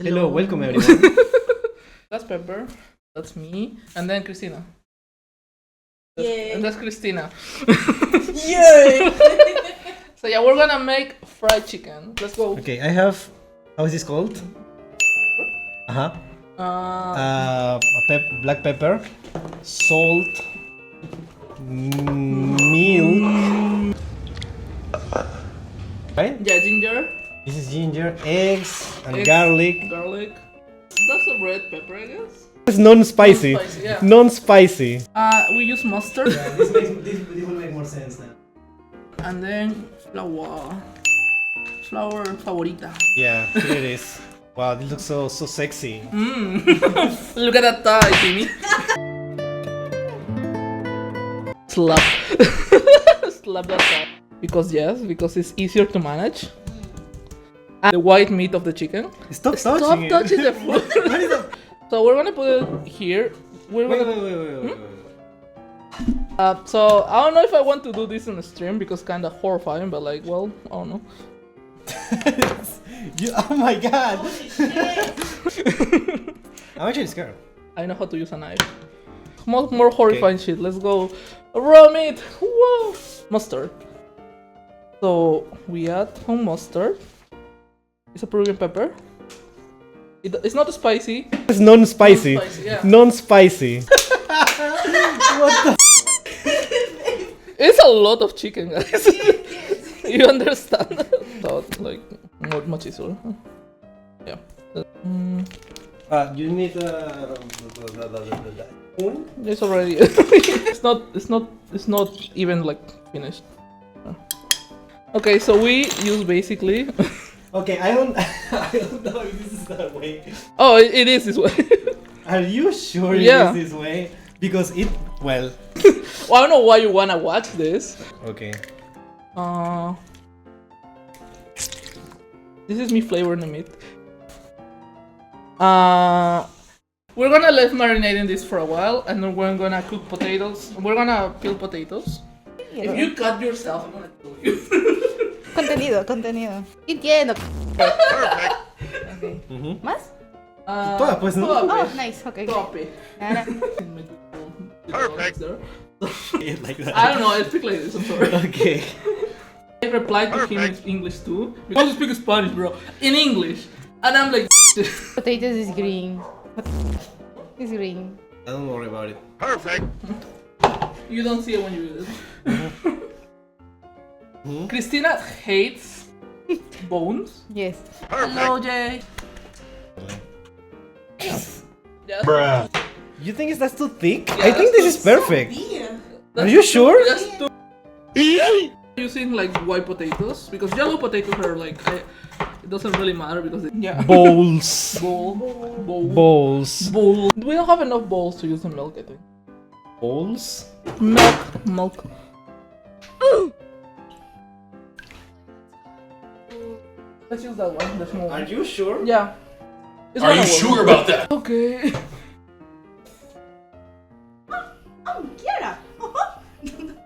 Hello, welcome everyone. That's Pepper. That's me. And then Christina. Yay. And that's Christina. Yay! So yeah, we're gonna make fried chicken. Let's go. Okay, I have. How is this called? Black pepper, salt, milk. Right? Yeah, ginger. This is ginger, eggs, and Eggs, garlic. Garlic. That's a red pepper, I guess. It's non-spicy. Non-spicy, yeah. Non-spicy. We use mustard. This will make more sense now. And then flour. Flour favorita. Yeah, here it is. Wow, this looks so sexy. Look at that thigh, Timmy. Slap. Slap that thigh. Because it's easier to manage. And the white meat of the chicken. Stop touching it. touching the food. What is that? So we're gonna put it here. We're Wait. So I don't know if I want to do this in the stream because kind of horrifying, but like, well, I don't know. Oh my god! Holy shit! I'm actually scared. I know how to use a knife. More horrifying shit. Let's go. Raw meat. Whoa. Mustard. So we add some mustard. It's a Peruvian pepper. It's not spicy. It's non-spicy. Non-spicy, yeah. Non-spicy. What the? It's a lot of chicken, guys. You understand? So like not much easier. Yeah. You need the spoon. It's already. It's not even like finished. Okay, so we use basically. Okay, I don't know if this is the way. Oh, it is this way. Are you sure Yeah. it is this way? Because well. Well, I don't know why you wanna watch this. Okay. This is me flavoring the meat. We're gonna let marinating this for a while, and then we're gonna cook potatoes. We're gonna peel potatoes. If you cut yourself, I'm gonna kill you. Contenido. Entiendo. Okay. ¿Más? Todas, pues, ¿no? Oh, nice. Okay. Tope. Ahora. Perfect. Like that. I don't know, I speak like this, I'm sorry. Okay. I replied to him in English too. Because I speak Spanish, bro. In English. And I'm like, Potatoes is green. It's green. Don't worry about it. you don't see it when you do this. Christina hates bones. Yes. Hello, Jay. Yes. Bruh. You think that's too thick? Yeah, I think this is perfect. Are you sure? That's too. Using like white potatoes because yellow potatoes are like it doesn't really matter because Bowls. bowl. Bowls. We don't have enough bowls to use the milk. I think Bowls? milk. Let's use that one. The small Are one. you sure? Yeah. It's Are gonna you work. sure about that? Okay.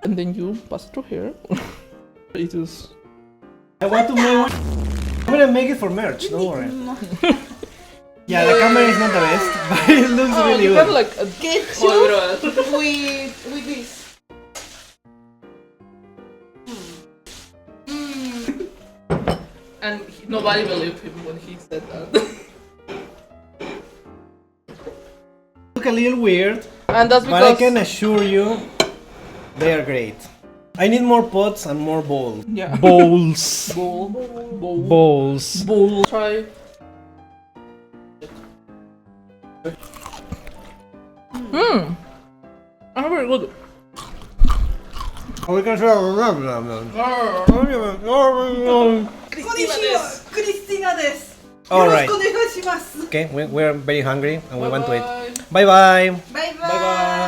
And then you pass it through here. It is. I want to make. I'm gonna make it for merch. Don't worry. Yeah, the camera is not the best, but it looks really you good. can like Get with this. and nobody believed him when he said that. Look a little weird, And that's but I because can assure you, they are great. I need more pots and more bowls. yeah. Bowls. Bowl. Bowls. Try. I'm very good. Oh, we can try. Christina des. Alright. よろしくお願いします。 Okay, we're very hungry and we want to eat. Bye-bye. Bye bye. Bye bye. Bye bye.